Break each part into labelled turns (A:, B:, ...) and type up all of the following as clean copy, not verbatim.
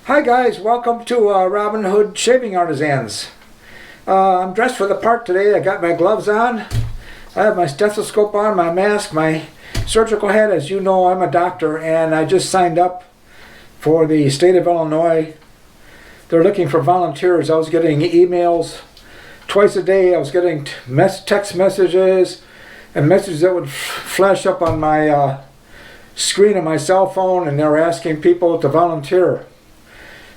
A: Hi guys, welcome to Robin Hood Shaving Artisans. I'm dressed for the part today. I got my gloves on. I have my stethoscope on, my mask, my surgical hat. As you know, I'm a doctor and I just signed up for the state of Illinois. They're looking for volunteers. I was getting emails twice a day. I was getting text messages and messages that would flash up on my screen of my cell phone, and they were asking people to volunteer.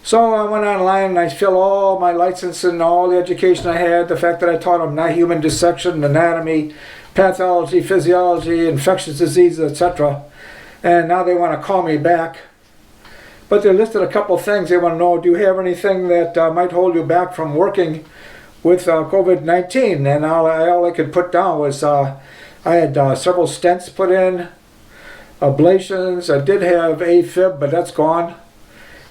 A: So I went online and I filled all my license and all the education I had, the fact that I taught them human dissection, anatomy, pathology, physiology, infectious diseases, etc. And now they want to call me back. But they listed a couple things. They want to know, do you have anything that might hold you back from working with COVID-19? And all I could put down was I had several stents put in, ablations. I did have AFib, but that's gone.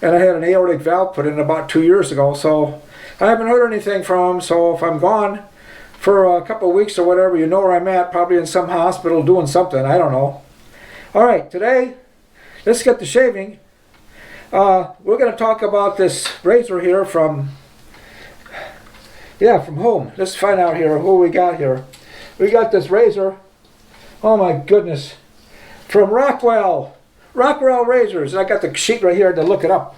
A: And I had an aortic valve put in about 2 years ago, so I haven't heard anything from them. So if I'm gone for a couple of weeks or whatever, you know where I'm at, probably in some hospital doing something, I don't know. All right, today, let's get to shaving. We're going to talk about this razor here from whom? Let's find out here who we got here. We got this razor, oh my goodness, from Rockwell. Rockwell razors. I got the sheet right here to look it up.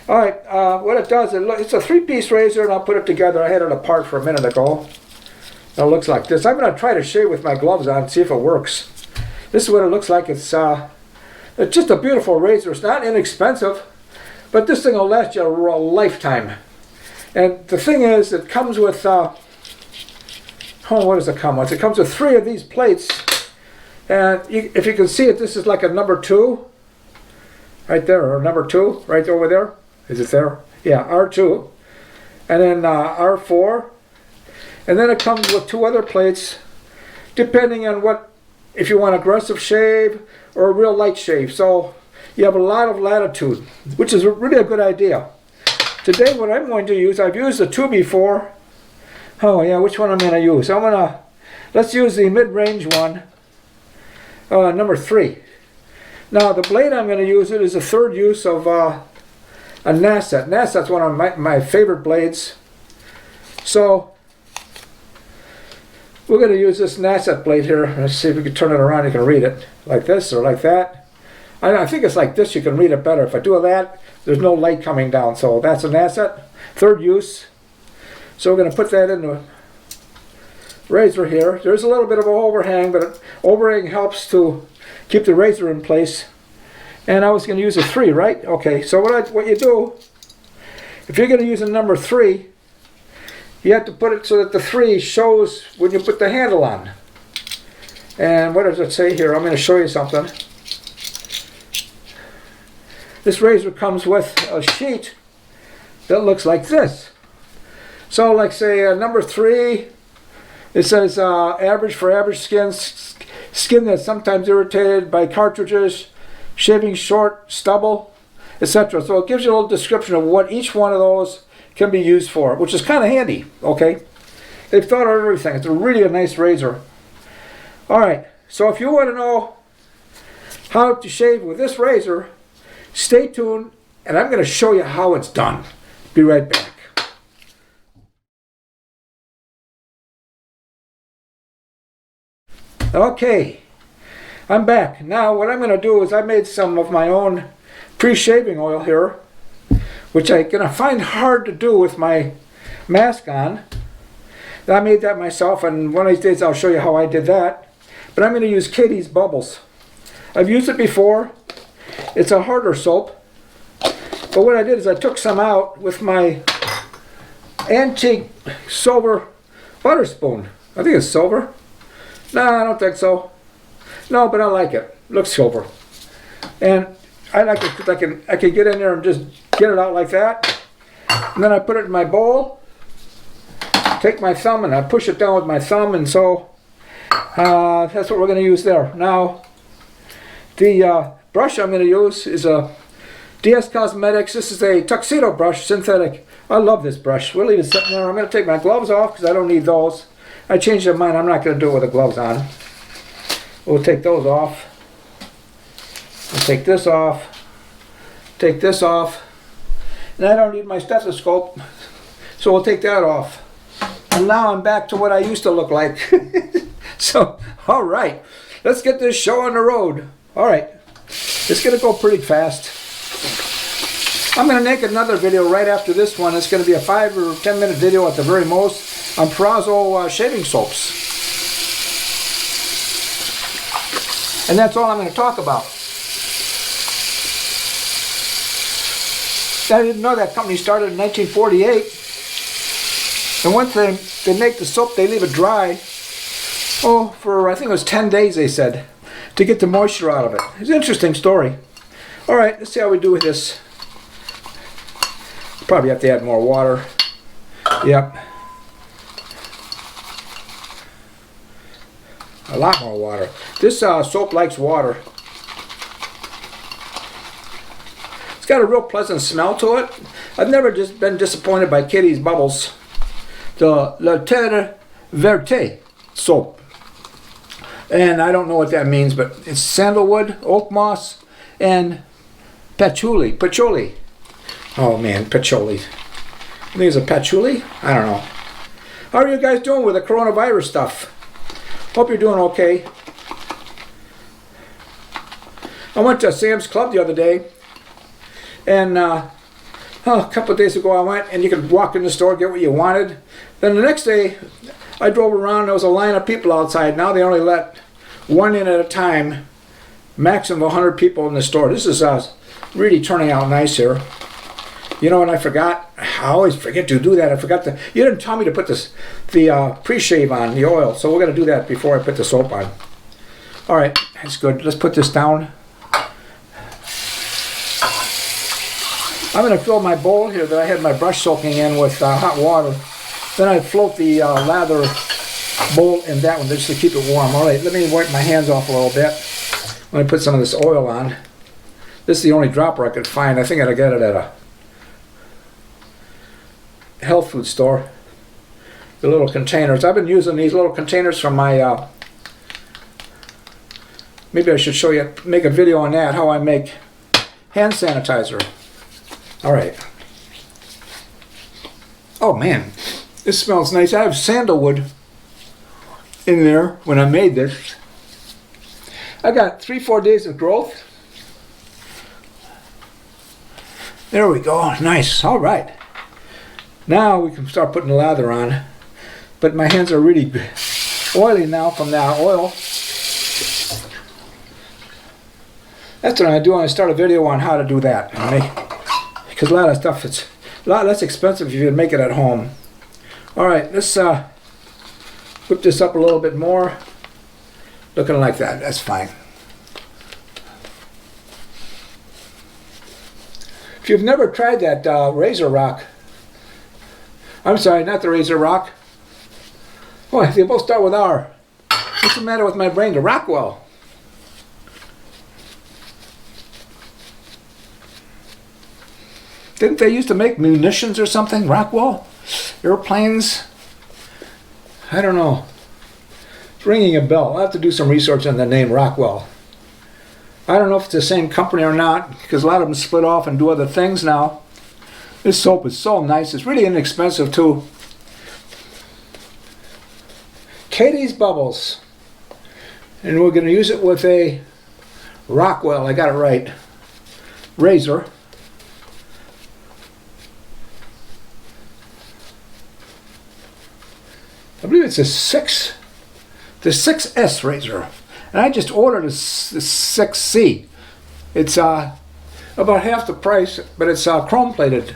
A: All right, what it does, it's a three-piece razor, and I'll put it together. I had it apart for a minute ago. It looks like this. I'm going to try to shave with my gloves on, see if it works. This is what it looks like. It's just a beautiful razor. It's not inexpensive, but this thing will last you a lifetime. And the thing is, it comes with, what does it come with? It comes with 3 of these plates. And if you can see it, this is like a number 2 right there, or number 2 right over there. Is it there? Yeah, R2. And then R4. And then it comes with 2 other plates, depending on if you want aggressive shave or a real light shave. So you have a lot of latitude, which is really a good idea. Today what I'm going to use, I've used the 2 before. Oh yeah, which one I'm going to use? Let's use the mid-range one. Number 3. Now the blade I'm going to use is a third use of a Nasset. Nasset's one of my favorite blades. So we're going to use this Nasset blade here. Let's see if we can turn it around. You can read it like this or like that. I think it's like this. You can read it better. If I do that, there's no light coming down. So that's a Nasset, third use. So we're going to put that in the razor here. There's a little bit of an overhang, but overhang helps to keep the razor in place. And I was going to use a 3, right? Okay, so what you do, if you're going to use a number 3, you have to put it so that the 3 shows when you put the handle on. And what does it say here? I'm going to show you something. This razor comes with a sheet that looks like this. So like say number 3, it says average for average skin that's sometimes irritated by cartridges, shaving short, stubble, etc. So it gives you a little description of what each one of those can be used for, which is kind of handy, okay? They've thought of everything. It's really a nice razor. All right, so if you want to know how to shave with this razor, stay tuned, and I'm going to show you how it's done. Be right back. Okay, I'm back. Now what I'm going to do is I made some of my own pre-shaving oil here, which I'm going to find hard to do with my mask on. I made that myself, and one of these days I'll show you how I did that. But I'm going to use Katie's Bubbles. I've used it before. It's a harder soap. But what I did is I took some out with my antique silver butter spoon. I think it's silver. No, I don't think so. No, but I like it. Looks silver. And I like it because I can get in there and just get it out like that. And then I put it in my bowl, take my thumb, and I push it down with my thumb, and so that's what we're going to use there. Now, the brush I'm going to use is a DS Cosmetics. This is a Tuxedo brush, synthetic. I love this brush. We'll leave it sitting there. I'm going to take my gloves off because I don't need those. I changed my mind. I'm not going to do it with the gloves on. We'll take those off. We'll take this off. Take this off. And I don't need my stethoscope, so we'll take that off. And now I'm back to what I used to look like. So, all right, let's get this show on the road. All right, it's gonna go pretty fast. I'm gonna make another video right after this one. It's gonna be a 5 or 10 minute video at the very most on Prazzo shaving soaps. And that's all I'm gonna talk about. I didn't know that company started in 1948. And once they make the soap, they leave it dry. Oh, for I think it was 10 days, they said, to get the moisture out of it. It's an interesting story. All right, let's see how we do with this. Probably have to add more water. Yep. A lot more water. This soap likes water. It's got a real pleasant smell to it. I've never just been disappointed by Kitty's Bubbles. The La Terre Verte soap. And I don't know what that means, but it's sandalwood, oak moss, and patchouli. Patchouli. Oh man, patchouli. I think it's a patchouli? I don't know. How are you guys doing with the coronavirus stuff? Hope you're doing okay. I went to Sam's Club the other day, and a couple of days ago I went, and you could walk in the store, get what you wanted. Then the next day, I drove around, there was a line of people outside. Now they only let one in at a time, maximum of 100 people in the store. This is really turning out nice here. You know what I forgot? I always forget to do that. I forgot to. You didn't tell me to put the pre-shave on, the oil. So we're going to do that before I put the soap on. All right, that's good. Let's put this down. I'm going to fill my bowl here that I had my brush soaking in with hot water. Then I float the lather bowl in that one just to keep it warm. All right, let me wipe my hands off a little bit. Let me put some of this oil on. This is the only dropper I could find. I think I'd get it at a health food store. The little containers. I've been using these little containers from my maybe I should show you, make a video on that, how I make hand sanitizer. All right. Oh man, this smells nice. I have sandalwood in there when I made this. I got 3-4 days of growth. There we go. Nice. All right. Now we can start putting the lather on. But my hands are really oily now from that oil. That's what I do when I start a video on how to do that. Because a lot of stuff, it's a lot less expensive if you make it at home. All right, let's whip this up a little bit more. Looking like that. That's fine. If you've never tried that Razor Rock, I'm sorry, not the Razor Rock. Boy, they both start with R. What's the matter with my brain? The Rockwell. Didn't they used to make munitions or something? Rockwell? Airplanes? I don't know. It's ringing a bell. I'll have to do some research on the name Rockwell. I don't know if it's the same company or not, because a lot of them split off and do other things now. This soap is so nice. It's really inexpensive too. Katie's Bubbles. And we're going to use it with a Rockwell, I got it right, razor. I believe it's the 6S razor. And I just ordered the 6C. It's about half the price, but it's chrome plated.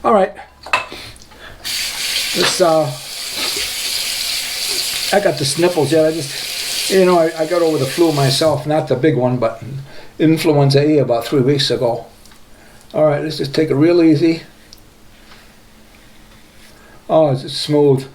A: All right. This I got the sniffles yet. I just, you know, I got over the flu myself, not the big one, but influenza A about 3 weeks ago. All right, let's just take it real easy. Oh, it's smooth.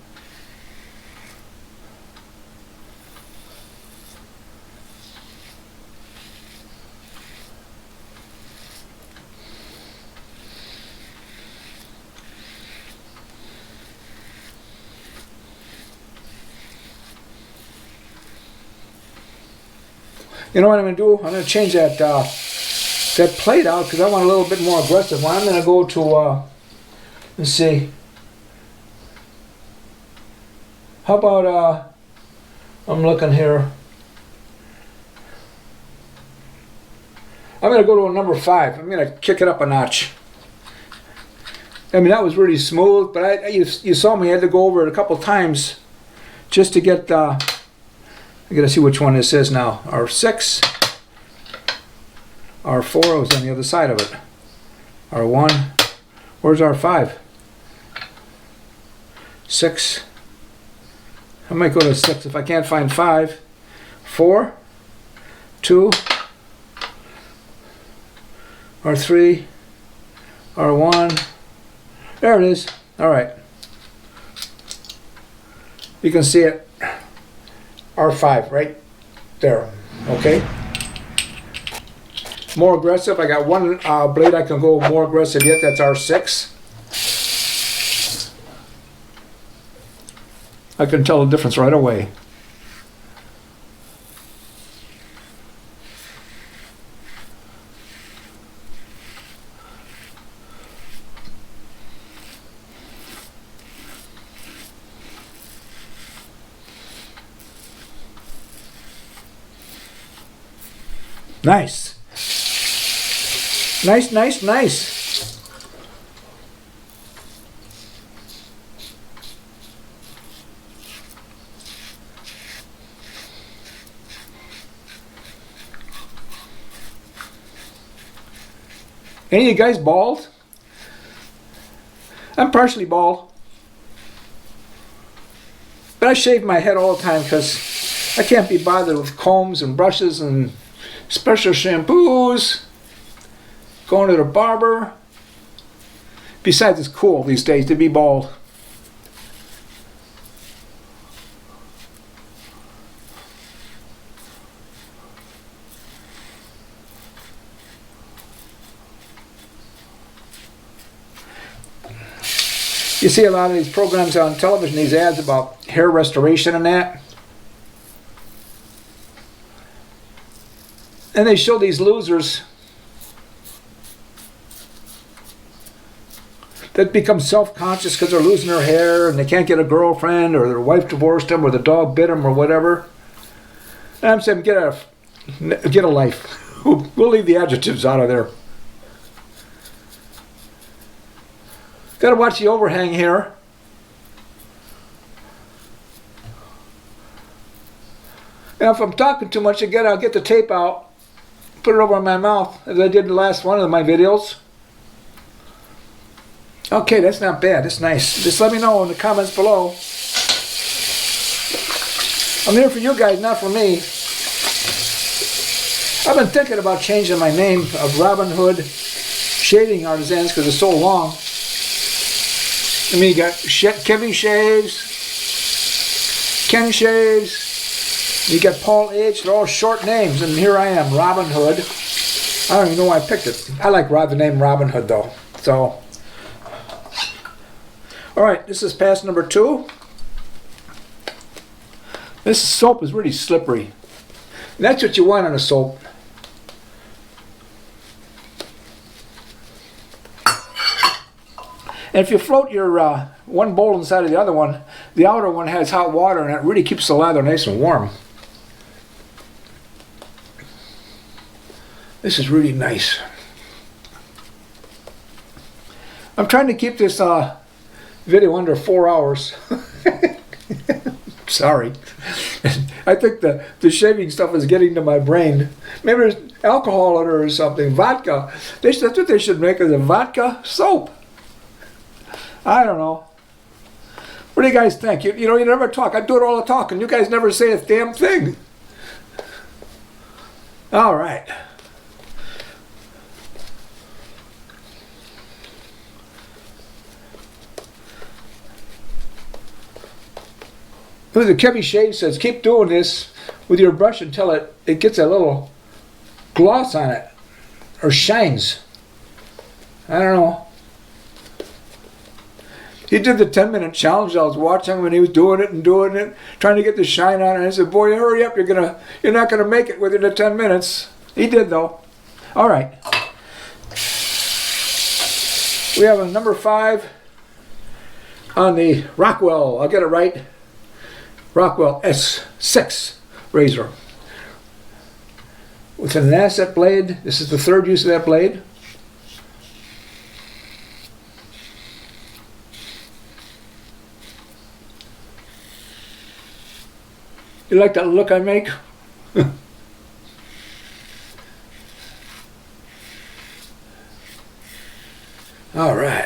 A: You know what I'm going to do? I'm going to change that that plate out because I want a little bit more aggressive one. I'm going to go to, let's see. How about, I'm looking here. I'm going to go to a number 5. I'm going to kick it up a notch. I mean, that was really smooth, but you saw me, I had to go over it a couple times just to get, I got to see which one this is now. R6, R4 was on the other side of it. R1, where's R5? 6, I might go to 6 if I can't find 5. 4, 2, R3, R1, there it is. All right. You can see it. R5 right there. Okay. More aggressive. I got one blade I can go more aggressive yet. That's R6. I can tell the difference right away. Nice. Nice, nice, nice. Any of you guys bald? I'm partially bald. But I shave my head all the time because I can't be bothered with combs and brushes and special shampoos, going to the barber. Besides, it's cool these days to be bald. You see a lot of these programs on television, these ads about hair restoration and that. And they show these losers that become self-conscious because they're losing their hair and they can't get a girlfriend or their wife divorced them or the dog bit them or whatever. And I'm saying get a life. We'll leave the adjectives out of there. Got to watch the overhang here. And if I'm talking too much again, I'll get the tape out. Put it over my mouth, as I did in the last one of my videos. Okay, that's not bad. That's nice. Just let me know in the comments below. I'm here for you guys, not for me. I've been thinking about changing my name of Robin Hood Shaving Artisans because it's so long. I mean, you got Kevin Shaves, Ken Shaves. You got Paul H. They're all short names, and here I am, Robin Hood. I don't even know why I picked it. I like the name Robin Hood, though. So, all right, this is pass number 2. This soap is really slippery. And that's what you want on a soap. And if you float your one bowl inside of the other one, the outer one has hot water, and it really keeps the lather nice and warm. This is really nice. I'm trying to keep this video under 4 hours. Sorry. I think the shaving stuff is getting to my brain. Maybe there's alcohol in it or something. Vodka. That's what they should make, is a vodka soap. I don't know. What do you guys think? You know, you never talk. I do it all the talking. You guys never say a damn thing. All right. The Kevin Shave says, keep doing this with your brush until it gets a little gloss on it, or shines. I don't know. He did the 10-minute challenge. I was watching when he was doing it, trying to get the shine on it. And I said, boy, hurry up, you're not gonna make it within the 10 minutes. He did, though. All right. We have a number 5 on the Rockwell, I'll get it right, Rockwell S6 razor. With an asset blade. This is the 3rd use of that blade. You like that look I make? All right.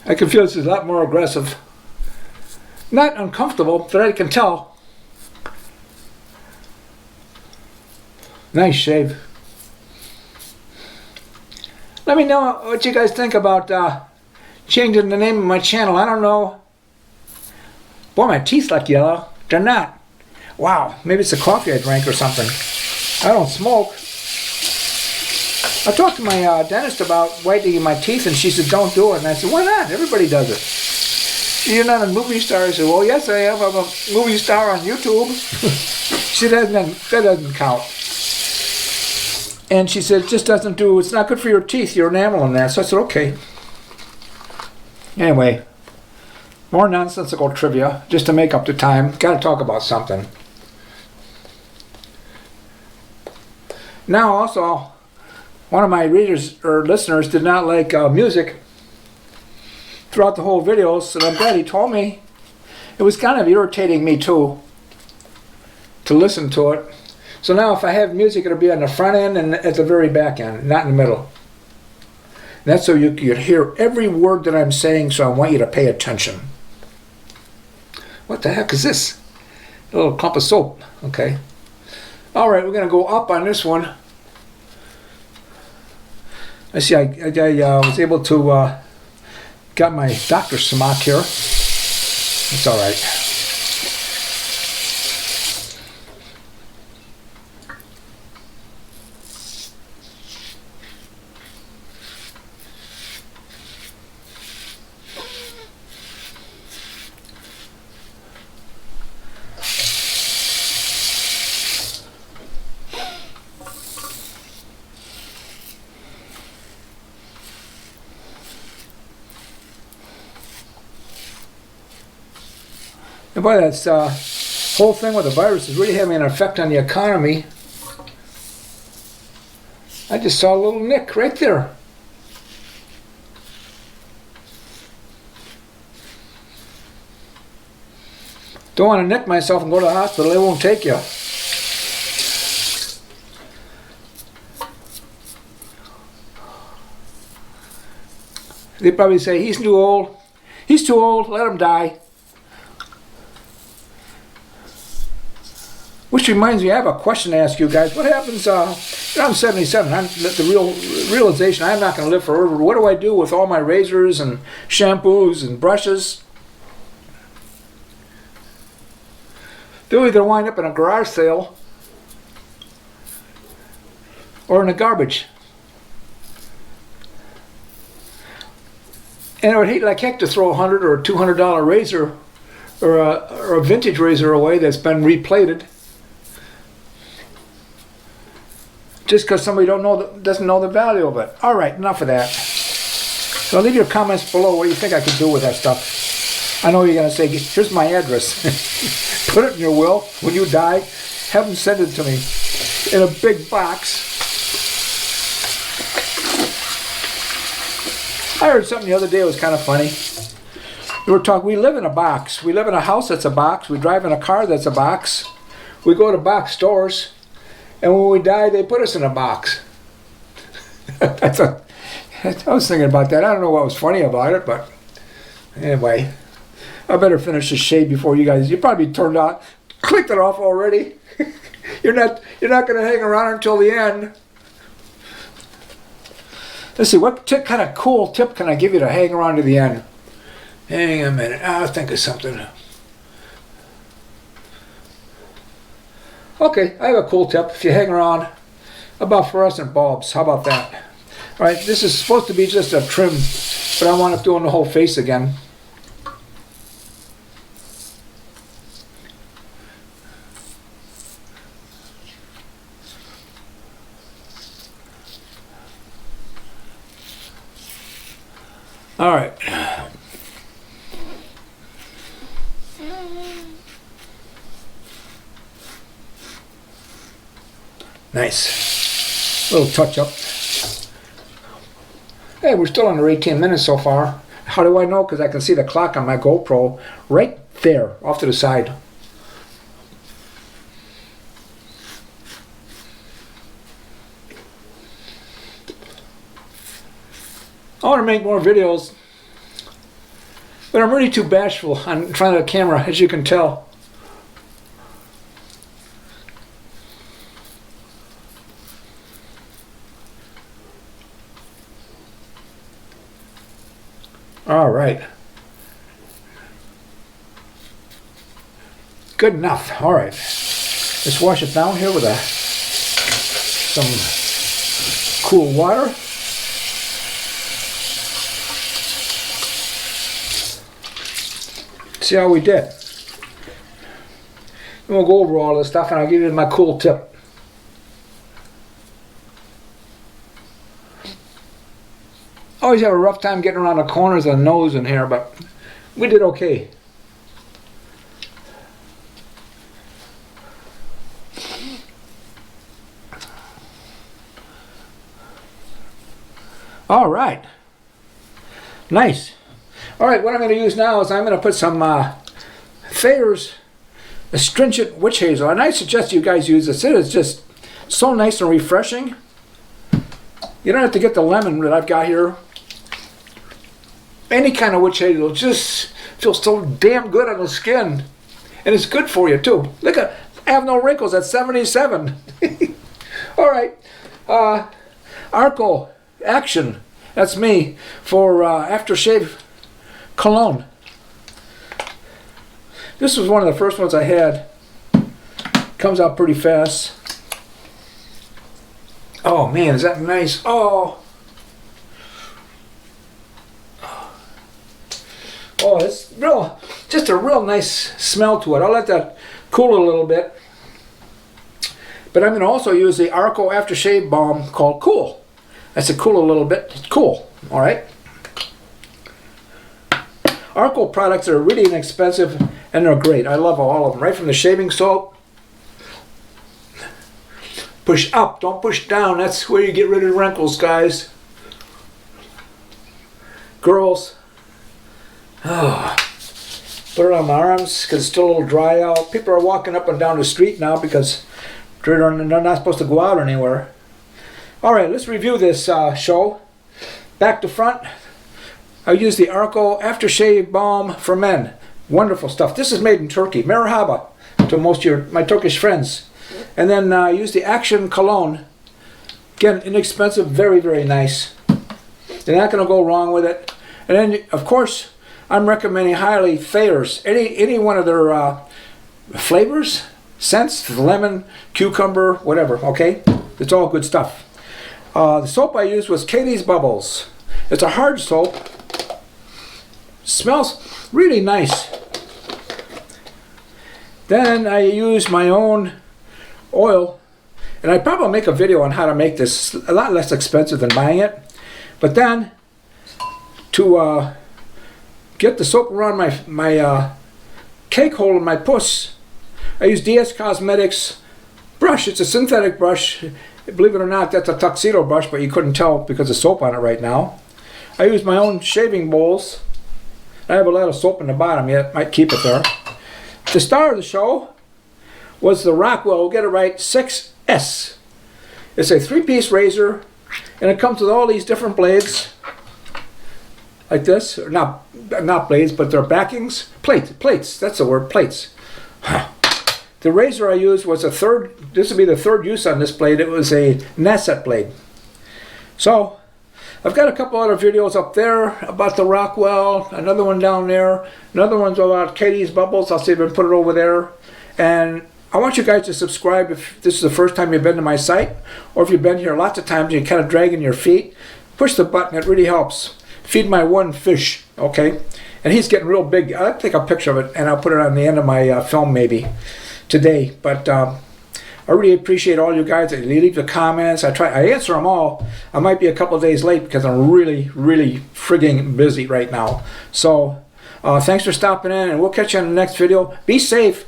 A: I can feel this is a lot more aggressive. Not uncomfortable, but I can tell. Nice shave. Let me know what you guys think about changing the name of my channel. I don't know. Boy, my teeth look yellow. They're not. Wow, maybe it's the coffee I drank or something. I don't smoke. I talked to my dentist about whitening my teeth, and she said, don't do it. And I said, why not? Everybody does it. You're not a movie star. I said, well, yes, I am. I'm a movie star on YouTube. She said, that doesn't count. And she said, it just doesn't do, it's not good for your teeth, your enamel and that. So I said, okay. Anyway, more nonsensical trivia, just to make up the time. Got to talk about something. Now also, one of my readers or listeners did not like music throughout the whole video, so I'm glad he told me. It was kind of irritating me too to listen to it. So now if I have music, it'll be on the front end and at the very back end, not in the middle. And that's so you can hear every word that I'm saying, so I want you to pay attention. What the heck is this? A little clump of soap. Okay. All right, we're going to go up on this one. I see I was able to got my doctor's smock here. It's all right. And boy, that's whole thing with the virus is really having an effect on the economy. I just saw a little nick right there. Don't want to nick myself and go to the hospital. They won't take you. They probably say, he's too old. He's too old. Let him die. Which reminds me, I have a question to ask you guys. What happens, I'm 77, the realization I'm not going to live forever. What do I do with all my razors and shampoos and brushes? They'll either wind up in a garage sale or in the garbage. And I would hate like heck to throw a $100 or $200 razor or a vintage razor away that's been replated. Just because somebody doesn't know the value of it. All right, enough of that. So leave your comments below. What do you think I could do with that stuff? I know you're going to say, here's my address. Put it in your will. When you die, have them send it to me in a big box. I heard something the other day that was kind of funny. We live in a box. We live in a house that's a box. We drive in a car that's a box. We go to box stores, and when we die, they put us in a box. I was thinking about that. I don't know what was funny about it, but anyway, I better finish this shave before you probably turned out, clicked it off already. You're not going to hang around until the end. Let's see, what kind of cool tip can I give you to hang around to the end? Hang on a minute, I'll think of something. Okay, I have a cool tip. If you hang around, about fluorescent bulbs, how about that? All right, this is supposed to be just a trim, but I wound up doing the whole face again. All right. Nice. Little touch up. Hey, we're still under 18 minutes so far. How do I know? Because I can see the clock on my GoPro right there, off to the side. I want to make more videos, but I'm really too bashful in front of the camera, as you can tell. All right. Good enough. All right. Let's wash it down here with some cool water. See how we did. And we'll go over all this stuff and I'll give you my cool tip. Always have a rough time getting around the corners of the nose in here, but we did okay. All right. Nice. All right, what I'm going to use now is I'm going to put some Thayer's Astringent Witch Hazel, and I suggest you guys use this. It is just so nice and refreshing. You don't have to get the lemon that I've got here. Any kind of witch hazel just feels so damn good on the skin, and it's good for you too. Look at, I have no wrinkles at 77. All right, Arco Action. That's me for aftershave cologne. This was one of the first ones I had. Comes out pretty fast. Oh man, is that nice? Oh, it's real, just a real nice smell to it. I'll let that cool a little bit. But I'm going to also use the Arco aftershave balm called Cool. That's to cool a little bit. It's cool. All right. Arco products are really inexpensive and they're great. I love all of them. Right from the shaving soap. Push up, don't push down. That's where you get rid of wrinkles, guys. Girls. Oh. Put it on my arms because it's still a little dry out. People are walking up and down the street now because they're not supposed to go out anywhere. All right, let's review this show. Back to front. I use the Arco Aftershave Balm for Men. Wonderful stuff. This is made in Turkey. Merhaba to most of my Turkish friends. And then use the Action Cologne. Again, inexpensive, very, very nice. You're not going to go wrong with it. And then, of course, I'm recommending highly Thayer's. Any one of their flavors, scents, lemon, cucumber, whatever, okay? It's all good stuff. The soap I used was Katie's Bubbles. It's a hard soap. Smells really nice. Then I use my own oil, and I probably make a video on how to make this. A lot less expensive than buying it. But then to get the soap around my cake hole in my puss, I use DS Cosmetics brush. It's a synthetic brush. Believe it or not, that's a Tuxedo brush, but you couldn't tell because of soap on it right now. I use my own shaving bowls. I have a lot of soap in the bottom yet, might keep it there. The star of the show was the Rockwell, get it right, 6S. It's a 3-piece razor, and it comes with all these different blades, like this. Not blades, but they're backings. Plates, that's the word, plates. The razor I used was this would be the third use on this blade. It was a Nasset blade. So, I've got a couple other videos up there about the Rockwell, another one down there, another one's about Katie's Bubbles. I'll see if I can put it over there. And I want you guys to subscribe if this is the first time you've been to my site, or if you've been here lots of times and you're kind of dragging your feet. Push the button, it really helps. Feed my one fish, okay? And he's getting real big. I'll take a picture of it and I'll put it on the end of my film maybe today. But I really appreciate all you guys that leave the comments. I answer them all. I might be a couple of days late because I'm really frigging busy right now. So thanks for stopping in, and we'll catch you in the next video. Be safe.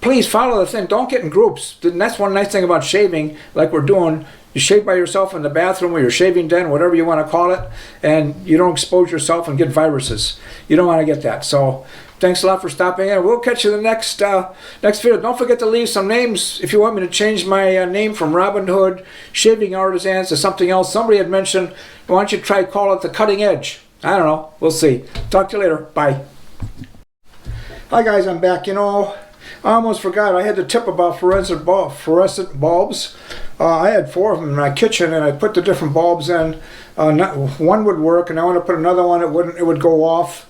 A: Please follow the thing. Don't get in groups. And that's one nice thing about shaving, like we're doing. You shave by yourself in the bathroom or your shaving den, whatever you want to call it, and you don't expose yourself and get viruses. You don't want to get that. So thanks a lot for stopping in. We'll catch you in the next video. Don't forget to leave some names if you want me to change my name from Robin Hood Shaving Artisans to something else. Somebody had mentioned, why don't you try call it the Cutting Edge? I don't know. We'll see. Talk to you later. Bye. Hi guys, I'm back. You know, I almost forgot. I had to tip about fluorescent bulbs. I had 4 of them in my kitchen, and I put the different bulbs in. One would work, and I want to put another one. It would go off.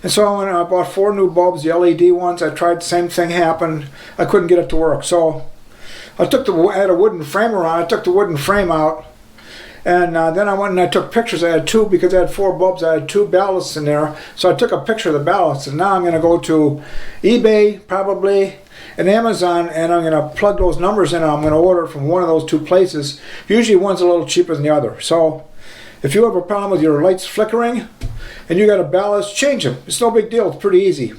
A: And so I bought 4 new bulbs, the LED ones. I tried, the same thing happened. I couldn't get it to work. So I had a wooden frame around. I took the wooden frame out, and then I went and I took pictures. I had 2 because I had 4 bulbs. I had 2 ballasts in there. So I took a picture of the ballasts, and now I'm going to go to eBay probably and Amazon, and I'm going to plug those numbers in. And I'm going to order from one of those 2 places. Usually one's a little cheaper than the other. So if you have a problem with your lights flickering and you got a ballast, change them. It's no big deal. It's pretty easy.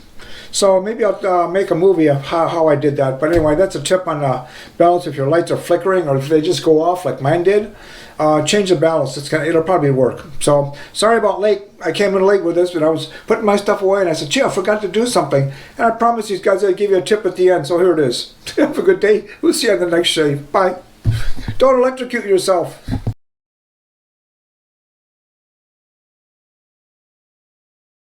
A: So maybe I'll make a movie of how I did that. But anyway, that's a tip on ballast. If your lights are flickering or if they just go off like mine did, change the ballast. It'll probably work. So sorry about late. I came in late with this, but I was putting my stuff away and I said, gee, I forgot to do something. And I promised these guys I'd give you a tip at the end. So here it is. Have a good day. We'll see you on the next shave. Bye. Don't electrocute yourself.